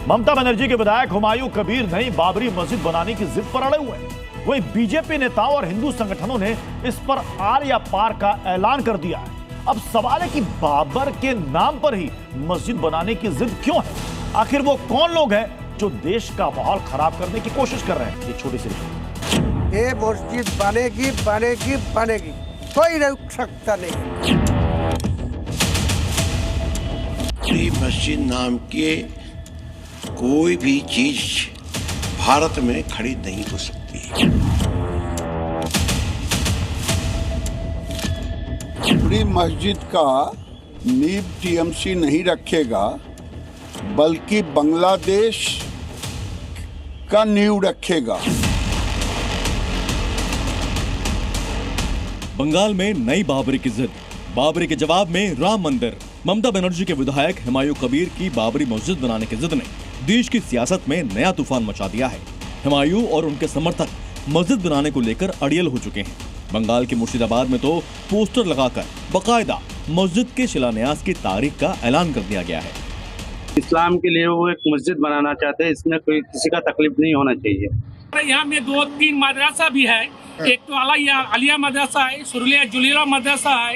ममता बनर्जी के विधायक हुमायूं कबीर नई बाबरी मस्जिद बनाने की जिद पर अड़े हुए हैं। वहीं बीजेपी नेताओं और हिंदू संगठनों ने इस पर आर या पार का ऐलान कर दिया है। अब सवाल है कि बाबर के नाम पर ही मस्जिद बनाने की जिद क्यों है? आखिर वो कौन लोग हैं जो देश का माहौल खराब करने की कोशिश कर रहे हैं? ये छोटी सी ये मस्जिद बनेगी बनेगी बनेगी, कोई रोक सकता नहीं। मस्जिद नाम के कोई भी चीज भारत में खड़ी नहीं हो सकती। बाबरी मस्जिद का नींव टीएमसी नहीं रखेगा, बल्कि बांग्लादेश का नींव रखेगा। बंगाल में नई बाबरी की जिद, बाबरी के जवाब में राम मंदिर। ममता बनर्जी के विधायक हुमायूं कबीर की बाबरी मस्जिद बनाने की जिद ने देश की सियासत में नया तूफान मचा दिया है। हुमायूं और उनके समर्थक मस्जिद बनाने को लेकर अड़ियल हो चुके हैं। बंगाल के मुर्शिदाबाद में तो पोस्टर लगाकर बकायदा मस्जिद के शिलान्यास की तारीख का ऐलान कर दिया गया है। इस्लाम के लिए वो एक मस्जिद बनाना चाहते हैं, इसमें कोई किसी का तकलीफ नहीं होना चाहिए। यहाँ में 2-3 मदरसा भी है, एक तो आलिया मदरसा है, सुरलिया जुलीला मदरसा है,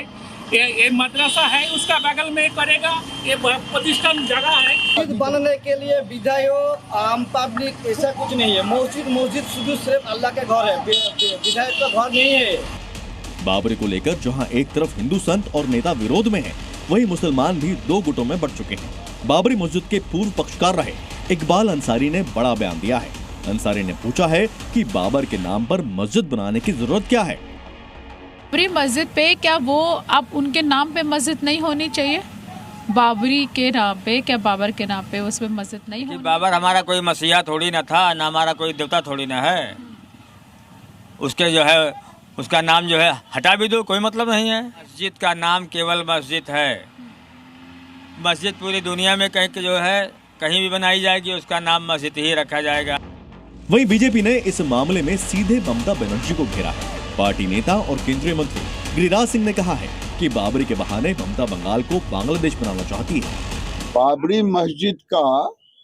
ये मदरसा है, उसका बगल में करेगा, ये प्रतिष्ठान जगह है। मस्जिद बनने के लिए विधायक आम पब्लिक ऐसा कुछ नहीं है। मस्जिद शुद्ध सिर्फ अल्लाह के घर है, विधायक का घर नहीं है। बाबरी को लेकर जहां एक तरफ हिंदू संत और नेता विरोध में हैं, वहीं मुसलमान भी दो गुटों में बंट चुके हैं। बाबरी मस्जिद के पूर्व पक्षकार रहे इकबाल अंसारी ने बड़ा बयान दिया है। अंसारी ने पूछा है कि बाबर के नाम पर मस्जिद बनाने की जरूरत क्या है। बाबरी मस्जिद पे क्या वो अब उनके नाम पे मस्जिद नहीं होनी चाहिए? बाबरी के नाम पे, क्या बाबर के नाम पे उसमें मस्जिद नहीं होनी? बाबर हमारा कोई मसीहा थोड़ी ना था, ना हमारा कोई देवता थोड़ी ना है। उसके जो है उसका नाम जो है हटा भी दो, कोई मतलब नहीं है। मस्जिद का नाम केवल मस्जिद है। मस्जिद पूरी दुनिया में कहीं जो है कहीं भी बनाई जाएगी, उसका नाम मस्जिद ही रखा जाएगा। वहीं बीजेपी ने इस मामले में सीधे ममता बनर्जी को घेरा है। पार्टी नेता और केंद्रीय मंत्री गिरिराज सिंह ने कहा है कि बाबरी के बहाने ममता बंगाल को बांग्लादेश बनाना चाहती है। बाबरी मस्जिद का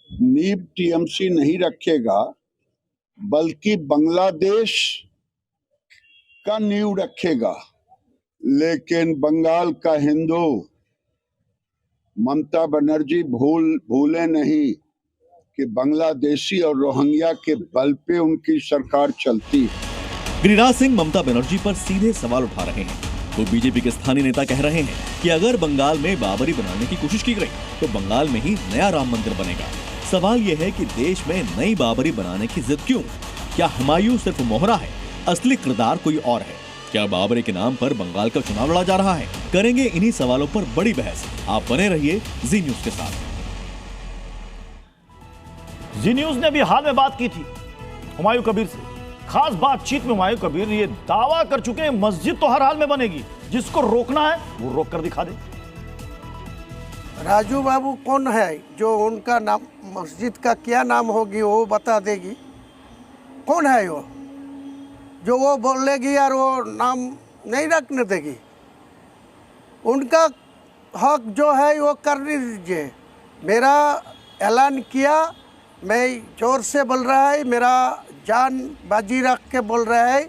नींव टीएमसी नहीं रखेगा, बल्कि बांग्लादेश का नींव रखेगा। लेकिन बंगाल का हिंदू ममता बनर्जी भूले नहीं कि बांग्लादेशी और रोहिंग्या के बल पे उनकी सरकार चलती है। गिरिराज सिंह ममता बनर्जी पर सीधे सवाल उठा रहे हैं। तो बीजेपी के स्थानीय नेता कह रहे हैं कि अगर बंगाल में बाबरी बनाने की कोशिश की गई तो बंगाल में ही नया राम मंदिर बनेगा। सवाल यह है कि देश में नई बाबरी बनाने की जिद क्यों? क्या हुमायूं सिर्फ मोहरा है, असली किरदार कोई और है? क्या बाबरी के नाम पर बंगाल का चुनाव लड़ा जा रहा है? करेंगे इन्हीं सवालों पर बड़ी बहस। आप बने रहिए जी न्यूज के साथ। जी न्यूज ने भी हाल में बात की थी हुमायूं कबीर से। खास बातचीत में हुमायूं कबीर ये दावा कर चुके हैं मस्जिद तो हर हाल में बनेगी, जिसको रोकना है वो रोक कर दिखा दे। राजू बाबू कौन है जो उनका नाम मस्जिद का क्या नाम होगी वो बता देगी? कौन है वो जो वो बोलेगी और वो नाम नहीं रखने देगी? उनका हक जो है वो करने दीजिए। मेरा ऐलान किया, मैं जोर से बोल रहा है, मेरा जान बाजी रख के बोल रहा है,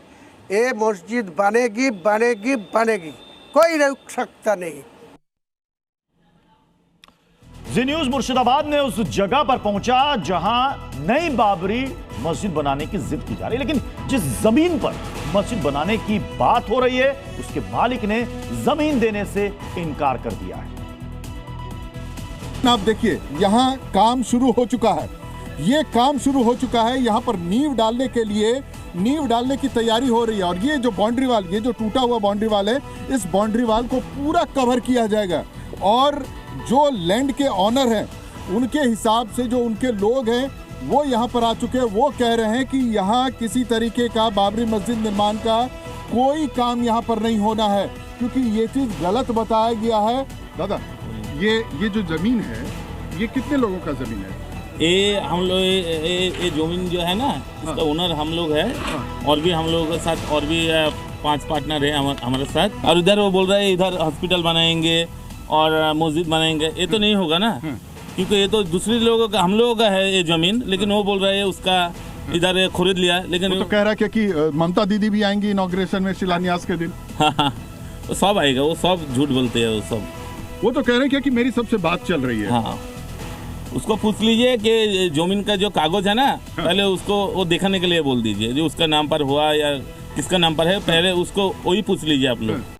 ये मस्जिद बनेगी बनेगी बनेगी, कोई रोक सकता नहीं। जी न्यूज मुर्शिदाबाद ने उस जगह पर पहुंचा जहां नई बाबरी मस्जिद बनाने की जिद की जा रही है, लेकिन जिस जमीन पर मस्जिद बनाने की बात हो रही है उसके मालिक ने जमीन देने से इनकार कर दिया है। आप देखिए यहाँ काम शुरू हो चुका है, ये काम शुरू हो चुका है। यहाँ पर नींव डालने की तैयारी हो रही है। और ये जो बाउंड्री वाल, ये जो टूटा हुआ बाउंड्री वाल है, इस बाउंड्री वाल को पूरा कवर किया जाएगा। और जो लैंड के ऑनर हैं उनके हिसाब से जो उनके लोग हैं वो यहाँ पर आ चुके हैं। वो कह रहे हैं कि यहाँ किसी तरीके का बाबरी मस्जिद निर्माण का कोई काम यहाँ पर नहीं होना है, क्योंकि ये चीज़ गलत बताया गया है। दादा, ये जो जमीन है ये कितने लोगों का जमीन है? ये हम लोग ये जमीन जो है ना, इसका ओनर हम लोग है। और भी हम लोगों के साथ और भी 5 पार्टनर है हमारे साथ। और इधर वो बोल रहे हैं इधर हॉस्पिटल बनाएंगे और मस्जिद बनाएंगे, ये तो नहीं होगा ना। क्योंकि ये तो दूसरे लोगों का, हम लोगों का है ये जमीन, लेकिन वो बोल रहे हैं उसका इधर खरीद लिया। लेकिन वो तो कह रहा है कि ममता दीदी भी आएंगी इनॉग्रेशन में, शिलान्यास के दिन। हाँ, वो सब आएगा, वो सब झूठ बोलते हैं वो सब। वो तो कह रहे हैं कि मेरी सबसे बात चल रही है। हाँ, उसको पूछ लीजिए कि जमीन का जो कागज है ना, पहले उसको वो दिखाने के लिए बोल दीजिए, जो उसका नाम पर हुआ या किसका नाम पर है, पहले उसको वही पूछ लीजिए आप लोग।